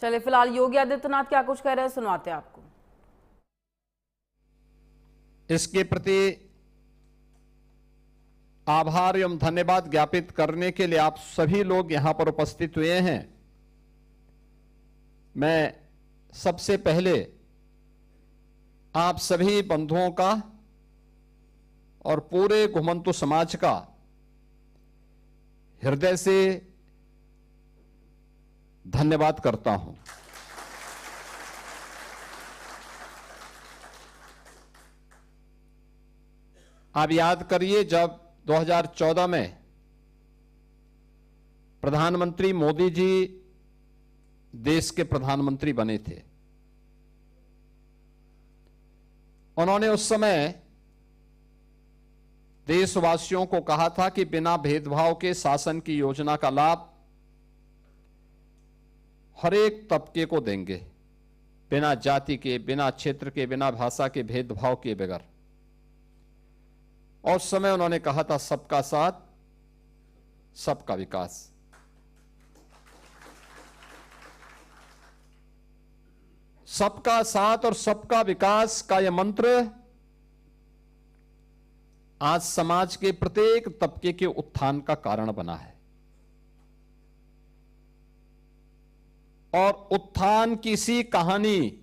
चलिए, फिलहाल योगी आदित्यनाथ क्या कुछ कह रहे हैं सुनवाते हैं आपको। इसके प्रति आभार एवं धन्यवाद ज्ञापित करने के लिए आप सभी लोग यहां पर उपस्थित हुए हैं। मैं सबसे पहले आप सभी बंधुओं का और पूरे घुमंतु समाज का हृदय से धन्यवाद करता हूं। आप याद करिए, जब 2014 में प्रधानमंत्री मोदी जी देश के प्रधानमंत्री बने थे, उन्होंने उस समय देशवासियों को कहा था कि बिना भेदभाव के शासन की योजना का लाभ हर एक तबके को देंगे, बिना जाति के, बिना क्षेत्र के, बिना भाषा के भेदभाव के बगैर। और उस समय उन्होंने कहा था सबका साथ सबका विकास। सबका साथ और सबका विकास का यह मंत्र आज समाज के प्रत्येक तबके के उत्थान का कारण बना है। और उत्थान की सी कहानी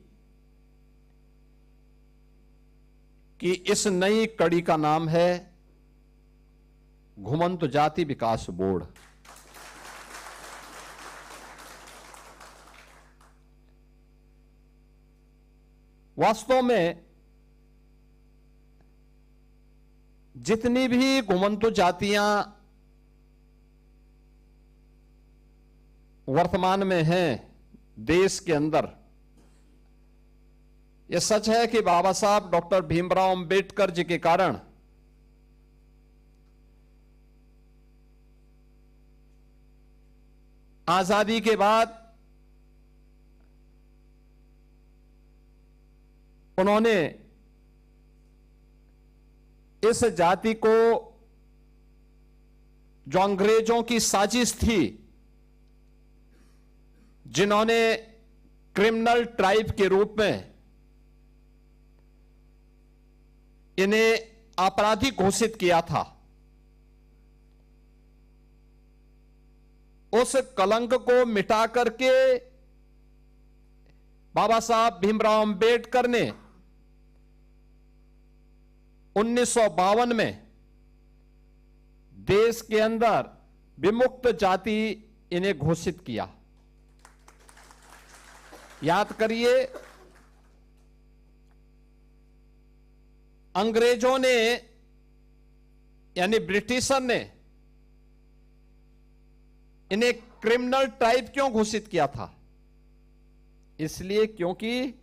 कि इस नई कड़ी का नाम है घुमंतु जाति विकास बोर्ड। वास्तव में जितनी भी घुमंतु जातियां वर्तमान में हैं देश के अंदर, यह सच है कि बाबा साहब डॉक्टर भीमराव अंबेडकर जी के कारण आजादी के बाद उन्होंने इस जाति को, जो अंग्रेजों की साजिश थी, जिन्होंने क्रिमिनल ट्राइब के रूप में इन्हें आपराधिक घोषित किया था, उस कलंक को मिटा करके बाबा साहब भीमराव अंबेडकर ने 1952 में देश के अंदर विमुक्त जाति इन्हें घोषित किया। याद करिए, अंग्रेजों ने यानी ब्रिटिशर ने इन्हें क्रिमिनल ट्राइब क्यों घोषित किया था? इसलिए क्योंकि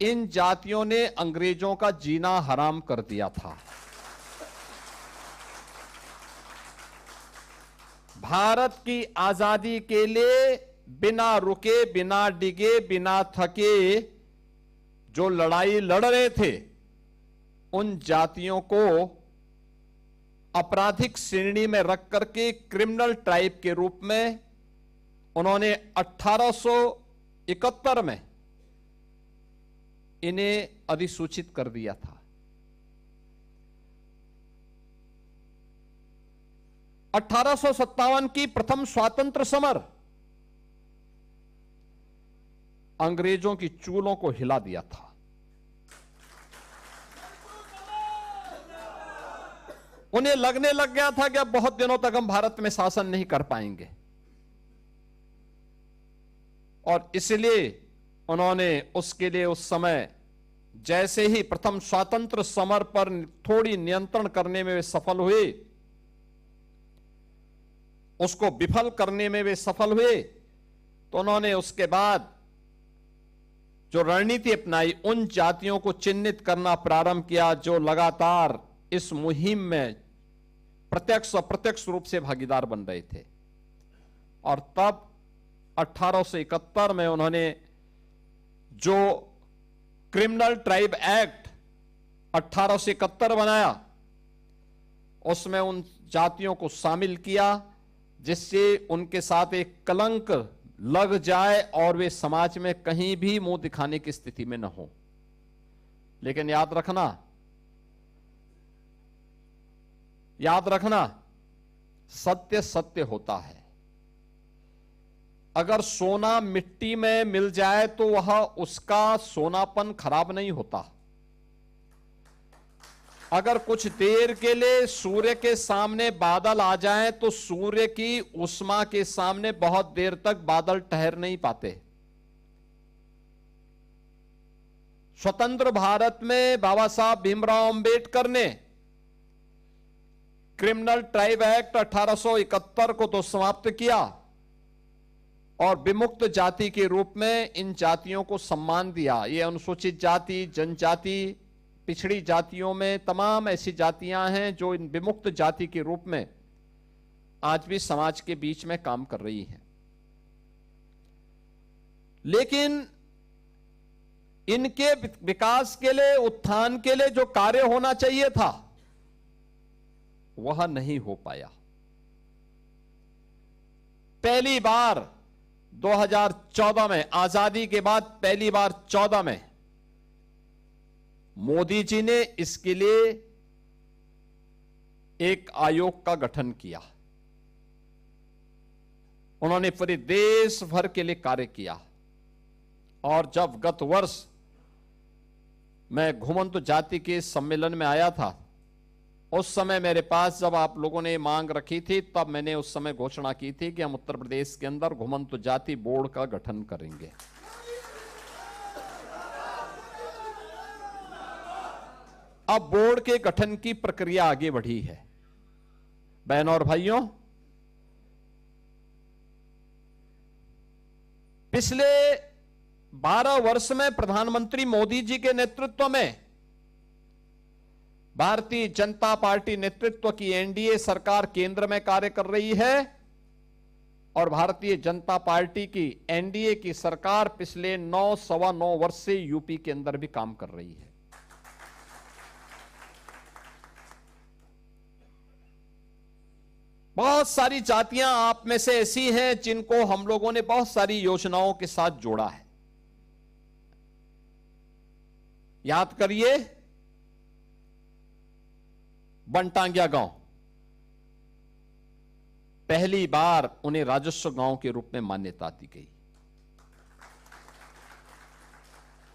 इन जातियों ने अंग्रेजों का जीना हराम कर दिया था। भारत की आजादी के लिए बिना रुके, बिना डिगे, बिना थके जो लड़ाई लड़ रहे थे, उन जातियों को आपराधिक श्रेणी में रख करके क्रिमिनल ट्राइब के रूप में उन्होंने 1871 में इन्हें अधिसूचित कर दिया था। 1857 की प्रथम स्वातंत्र समर अंग्रेजों की चूलों को हिला दिया था। उन्हें लगने लग गया था कि अब बहुत दिनों तक हम भारत में शासन नहीं कर पाएंगे, और इसलिए उन्होंने उसके लिए उस समय जैसे ही प्रथम स्वातंत्र समर पर थोड़ी नियंत्रण करने में वे सफल हुए, उसको विफल करने में वे सफल हुए, तो उन्होंने उसके बाद जो रणनीति अपनाई, उन जातियों को चिन्हित करना प्रारंभ किया जो लगातार इस मुहिम में प्रत्यक्ष अप्रत्यक्ष रूप से भागीदार बन रहे थे। और तब 1871 में उन्होंने जो क्रिमिनल ट्राइब एक्ट 1871 बनाया, उसमें उन जातियों को शामिल किया जिससे उनके साथ एक कलंक लग जाए और वे समाज में कहीं भी मुंह दिखाने की स्थिति में न हो। लेकिन याद रखना सत्य सत्य होता है। अगर सोना मिट्टी में मिल जाए तो वह उसका सोनापन खराब नहीं होता। अगर कुछ देर के लिए सूर्य के सामने बादल आ जाएं तो सूर्य की उष्मा के सामने बहुत देर तक बादल ठहर नहीं पाते। स्वतंत्र भारत में बाबा साहब भीमराव अंबेडकर ने क्रिमिनल ट्राइब एक्ट 1871 को तो समाप्त किया और विमुक्त जाति के रूप में इन जातियों को सम्मान दिया। ये अनुसूचित जाति, जनजाति, पिछड़ी जातियों में तमाम ऐसी जातियां हैं जो इन विमुक्त जाति के रूप में आज भी समाज के बीच में काम कर रही हैं। लेकिन इनके विकास के लिए, उत्थान के लिए जो कार्य होना चाहिए था वह नहीं हो पाया। पहली बार 2014 में, आजादी के बाद पहली बार 14 में मोदी जी ने इसके लिए एक आयोग का गठन किया। उन्होंने पूरे देश भर के लिए कार्य किया। और जब गत वर्ष मैं घुमंतु जाति के सम्मेलन में आया था, उस समय मेरे पास जब आप लोगों ने मांग रखी थी, तब मैंने उस समय घोषणा की थी कि हम उत्तर प्रदेश के अंदर घुमंतु जाति बोर्ड का गठन करेंगे। अब बोर्ड के गठन की प्रक्रिया आगे बढ़ी है। बहनों और भाइयों, पिछले 12 वर्ष में प्रधानमंत्री मोदी जी के नेतृत्व में भारतीय जनता पार्टी नेतृत्व की एनडीए सरकार केंद्र में कार्य कर रही है और भारतीय जनता पार्टी की एनडीए की सरकार पिछले 9-9.25 वर्ष से यूपी के अंदर भी काम कर रही है। बहुत सारी जातियां आप में से ऐसी हैं जिनको हम लोगों ने बहुत सारी योजनाओं के साथ जोड़ा है। याद करिए, बनटांगिया गांव, पहली बार उन्हें राजस्व गांव के रूप में मान्यता दी गई।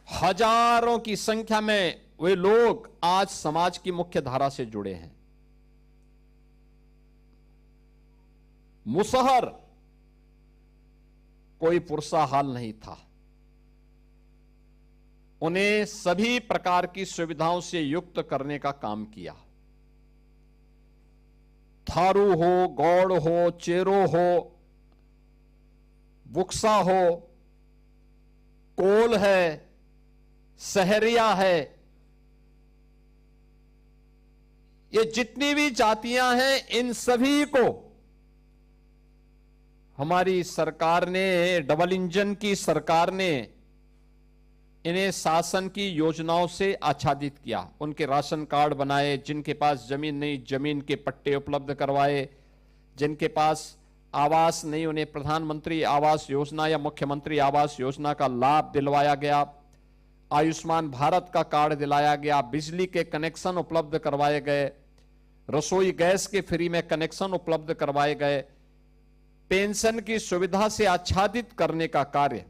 हजारों की संख्या में वे लोग आज समाज की मुख्य धारा से जुड़े हैं। मुसहर कोई पुरसा हाल नहीं था। उन्हें सभी प्रकार की सुविधाओं से युक्त करने का काम किया। थारू हो, गौड़ हो, चेरो हो, बुक्सा हो, कोल है, सहरिया है, ये जितनी भी जातियां हैं, इन सभी को हमारी सरकार ने, डबल इंजन की सरकार ने इन्हें शासन की योजनाओं से आच्छादित किया। उनके राशन कार्ड बनाए, जिनके पास जमीन नहीं जमीन के पट्टे उपलब्ध करवाए, जिनके पास आवास नहीं उन्हें प्रधानमंत्री आवास योजना या मुख्यमंत्री आवास योजना का लाभ दिलवाया गया। आयुष्मान भारत का कार्ड दिलाया गया। बिजली के कनेक्शन उपलब्ध करवाए गए। रसोई गैस के फ्री में कनेक्शन उपलब्ध करवाए गए। पेंशन की सुविधा से आच्छादित करने का कार्य,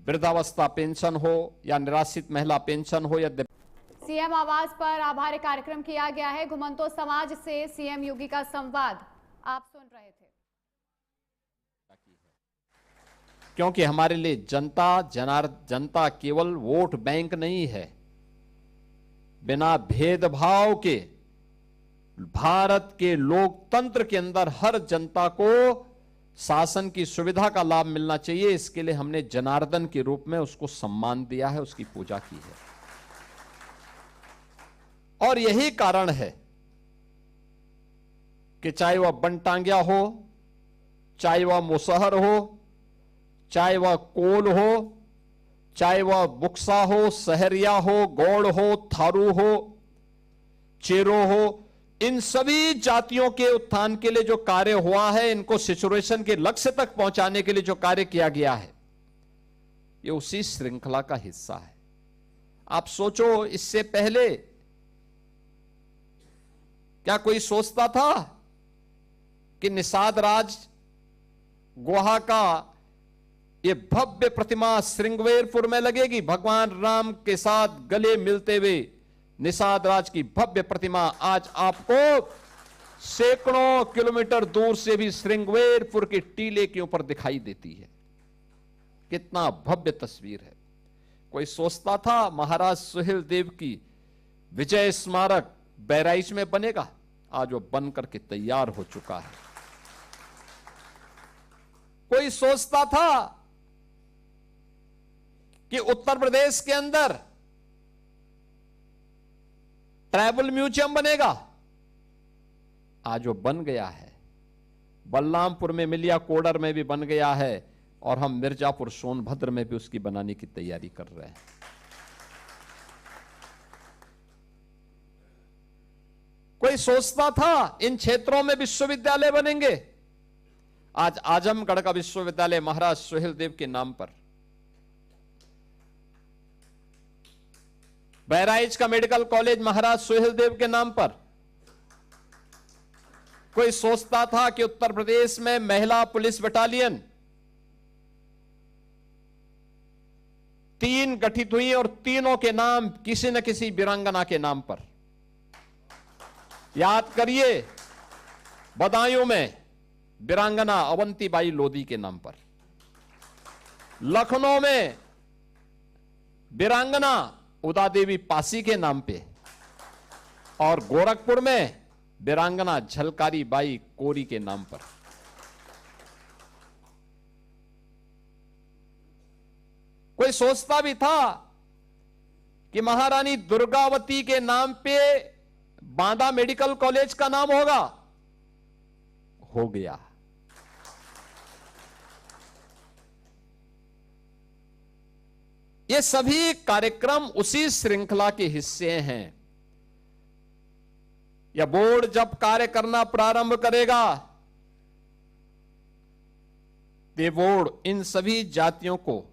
वृद्धावस्था पेंशन हो या निराश्रित महिला पेंशन हो या सीएम आवास पर आभार कार्यक्रम किया गया है। घुमंतु समाज से सीएम योगी का संवाद आप सुन रहे थे। क्योंकि हमारे लिए जनता केवल वोट बैंक नहीं है। बिना भेदभाव के भारत के लोकतंत्र के अंदर हर जनता को शासन की सुविधा का लाभ मिलना चाहिए। इसके लिए हमने जनार्दन के रूप में उसको सम्मान दिया है, उसकी पूजा की है। और यही कारण है कि चाहे वह बनटांगिया हो, चाहे वह मुसहर हो, चाहे वह कोल हो, चाहे वह बुक्सा हो, सहरिया हो, गौड़ हो, थारू हो, चेरो हो, इन सभी जातियों के उत्थान के लिए जो कार्य हुआ है, इनको सिचुएशन के लक्ष्य तक पहुंचाने के लिए जो कार्य किया गया है, ये उसी श्रृंखला का हिस्सा है। आप सोचो, इससे पहले क्या कोई सोचता था कि निषाद राज गुहा का ये भव्य प्रतिमा श्रृंगवेरपुर में लगेगी? भगवान राम के साथ गले मिलते हुए निषाद राज की भव्य प्रतिमा आज आपको सैकड़ों किलोमीटर दूर से भी श्रृंगवेरपुर के टीले के ऊपर दिखाई देती है। कितना भव्य तस्वीर है। कोई सोचता था महाराज सुहेलदेव की विजय स्मारक बहराइच में बनेगा? आज वो बन करके तैयार हो चुका है। कोई सोचता था कि उत्तर प्रदेश के अंदर ट्राइबल म्यूजियम बनेगा? आज वो बन गया है। बलरामपुर में मिलिया कोडर में भी बन गया है और हम मिर्जापुर सोनभद्र में भी उसकी बनाने की तैयारी कर रहे हैं। कोई सोचता था इन क्षेत्रों में विश्वविद्यालय बनेंगे? आज आजमगढ़ का विश्वविद्यालय महाराज सुहेलदेव के नाम पर, बहराइच का मेडिकल कॉलेज महाराज सुहेलदेव के नाम पर। कोई सोचता था कि उत्तर प्रदेश में महिला पुलिस बटालियन 3 गठित हुई और तीनों के नाम किसी न किसी वीरांगना के नाम पर। याद करिए, बदायूं में वीरांगना अवंतीबाई लोधी के नाम पर, लखनऊ में वीरांगना उदा देवी पासी के नाम पे, और गोरखपुर में वीरांगना झलकारी बाई कोरी के नाम पर। कोई सोचता भी था कि महारानी दुर्गावती के नाम पे बांदा मेडिकल कॉलेज का नाम होगा? हो गया। ये सभी कार्यक्रम उसी श्रृंखला के हिस्से हैं। यह बोर्ड जब कार्य करना प्रारंभ करेगा, ये बोर्ड इन सभी जातियों को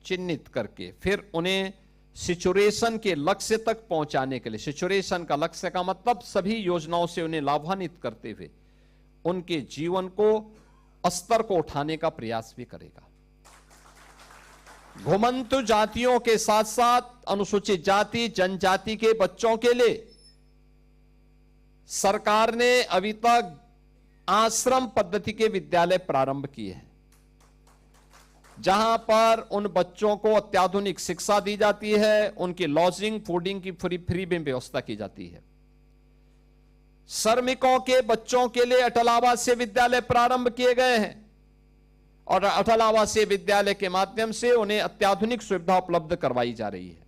चिन्हित करके फिर उन्हें सिचुएशन के लक्ष्य तक पहुंचाने के लिए, सिचुएशन का लक्ष्य का मतलब सभी योजनाओं से उन्हें लाभान्वित करते हुए उनके जीवन को स्तर को उठाने का प्रयास भी करेगा। घुमंतु जातियों के साथ साथ अनुसूचित जाति जनजाति के बच्चों के लिए सरकार ने अभी तक आश्रम पद्धति के विद्यालय प्रारंभ किए हैं, जहां पर उन बच्चों को अत्याधुनिक शिक्षा दी जाती है, उनकी लॉजिंग फूडिंग की फ्री में व्यवस्था की जाती है। श्रमिकों के बच्चों के लिए अटल आवासीय विद्यालय प्रारंभ किए गए हैं और अटल आवासीय विद्यालय के माध्यम से उन्हें अत्याधुनिक सुविधा उपलब्ध करवाई जा रही है।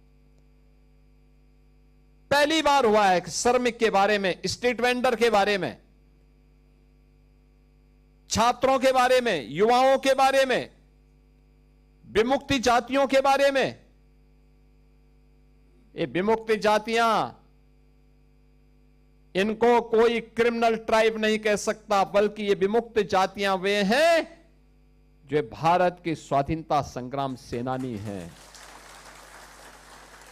पहली बार हुआ है कि श्रमिक के बारे में, स्ट्रीट वेंडर के बारे में, छात्रों के बारे में, युवाओं के बारे में, विमुक्ति जातियों के बारे में। ये विमुक्ति जातियां, इनको कोई क्रिमिनल ट्राइब नहीं कह सकता, बल्कि ये विमुक्त जातियां वे हैं जो भारत के स्वाधीनता संग्राम सेनानी हैं।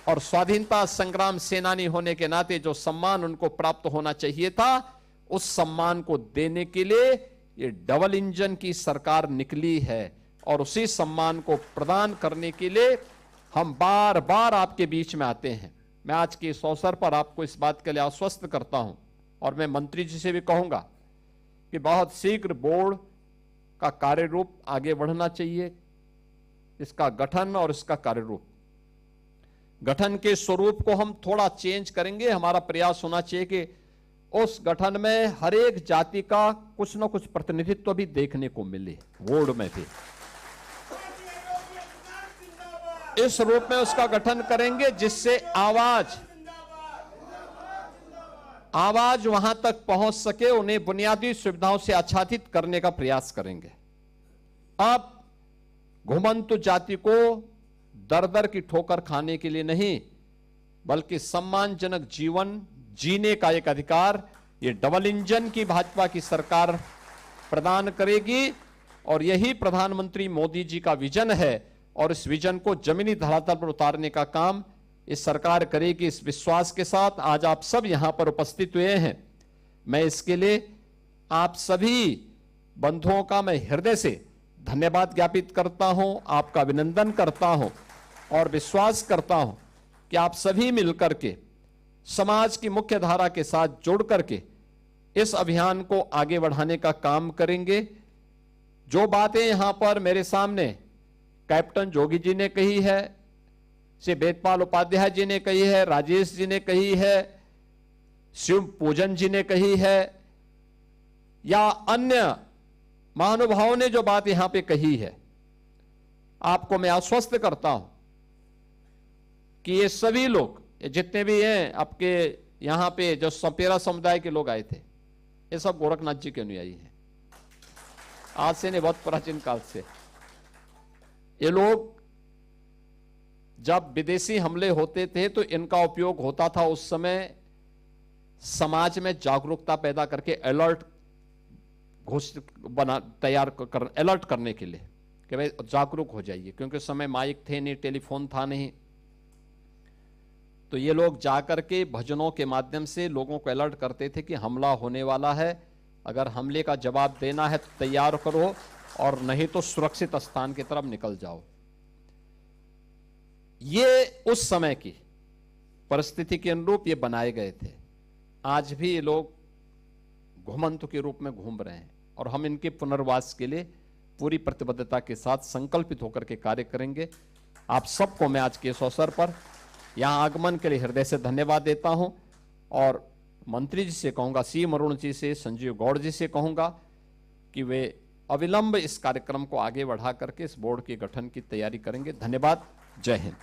और स्वाधीनता संग्राम सेनानी होने के नाते जो सम्मान उनको प्राप्त होना चाहिए था, उस सम्मान को देने के लिए ये डबल इंजन की सरकार निकली है। और उसी सम्मान को प्रदान करने के लिए हम बार बार आपके बीच में आते हैं। मैं आज के इस अवसर पर आपको इस बात के लिए आश्वस्त करता हूं और मैं मंत्री जी से भी कहूंगा कि बहुत शीघ्र बोर्ड का कार्य रूप आगे बढ़ना चाहिए। इसका गठन और इसका कार्य रूप, गठन के स्वरूप को हम थोड़ा चेंज करेंगे। हमारा प्रयास होना चाहिए कि उस गठन में हर एक जाति का कुछ न कुछ प्रतिनिधित्व भी देखने को मिले, बोर्ड में भी। इस रूप में उसका गठन करेंगे जिससे आवाज वहां तक पहुंच सके, उन्हें बुनियादी सुविधाओं से आच्छादित करने का प्रयास करेंगे। अब घुमंतु जाति को दर दर की ठोकर खाने के लिए नहीं, बल्कि सम्मानजनक जीवन जीने का एक अधिकार ये डबल इंजन की भाजपा की सरकार प्रदान करेगी और यही प्रधानमंत्री मोदी जी का विजन है और इस विजन को जमीनी धरातल पर उतारने का काम इस सरकार करेगी। इस विश्वास के साथ आज आप सब यहां पर उपस्थित हुए हैं। मैं इसके लिए आप सभी बंधुओं का मैं हृदय से धन्यवाद ज्ञापित करता हूं, आपका अभिनंदन करता हूं और विश्वास करता हूं कि आप सभी मिलकर के समाज की मुख्य धारा के साथ जोड़ करके इस अभियान को आगे बढ़ाने का काम करेंगे। जो बातें यहां पर मेरे सामने कैप्टन जोगी जी ने कही है, श्री वेदपाल उपाध्याय जी ने कही है, राजेश जी ने कही है, शिव पूजन जी ने कही है या अन्य महानुभावों ने जो बात यहां पे कही है, आपको मैं आश्वस्त करता हूं कि ये सभी लोग जितने भी हैं आपके यहां पे जो सपेरा समुदाय के लोग आए थे, ये सब गोरखनाथ जी के अनुयायी हैं। आज से नहीं, बहुत प्राचीन काल से ये लोग जब विदेशी हमले होते थे तो इनका उपयोग होता था उस समय समाज में जागरूकता पैदा करके अलर्ट तैयार कर अलर्ट करने के लिए कि भाई जागरूक हो जाइए, क्योंकि उस समय माइक थे नहीं, टेलीफोन था नहीं। तो ये लोग जाकर के भजनों के माध्यम से लोगों को अलर्ट करते थे कि हमला होने वाला है, अगर हमले का जवाब देना है तो तैयार करो और नहीं तो सुरक्षित स्थान की तरफ निकल जाओ। ये उस समय की परिस्थिति के अनुरूप ये बनाए गए थे। आज भी ये लोग घुमंत के रूप में घूम रहे हैं और हम इनके पुनर्वास के लिए पूरी प्रतिबद्धता के साथ संकल्पित होकर के कार्य करेंगे। आप सबको मैं आज के इस अवसर पर यहां आगमन के लिए हृदय से धन्यवाद देता हूं और मंत्री जी से कहूंगा, सी अरुण जी से, संजीव गौड़ जी से कहूंगा कि वे अविलंब इस कार्यक्रम को आगे बढ़ा करके इस बोर्ड के गठन की तैयारी करेंगे। धन्यवाद। जय हिंद।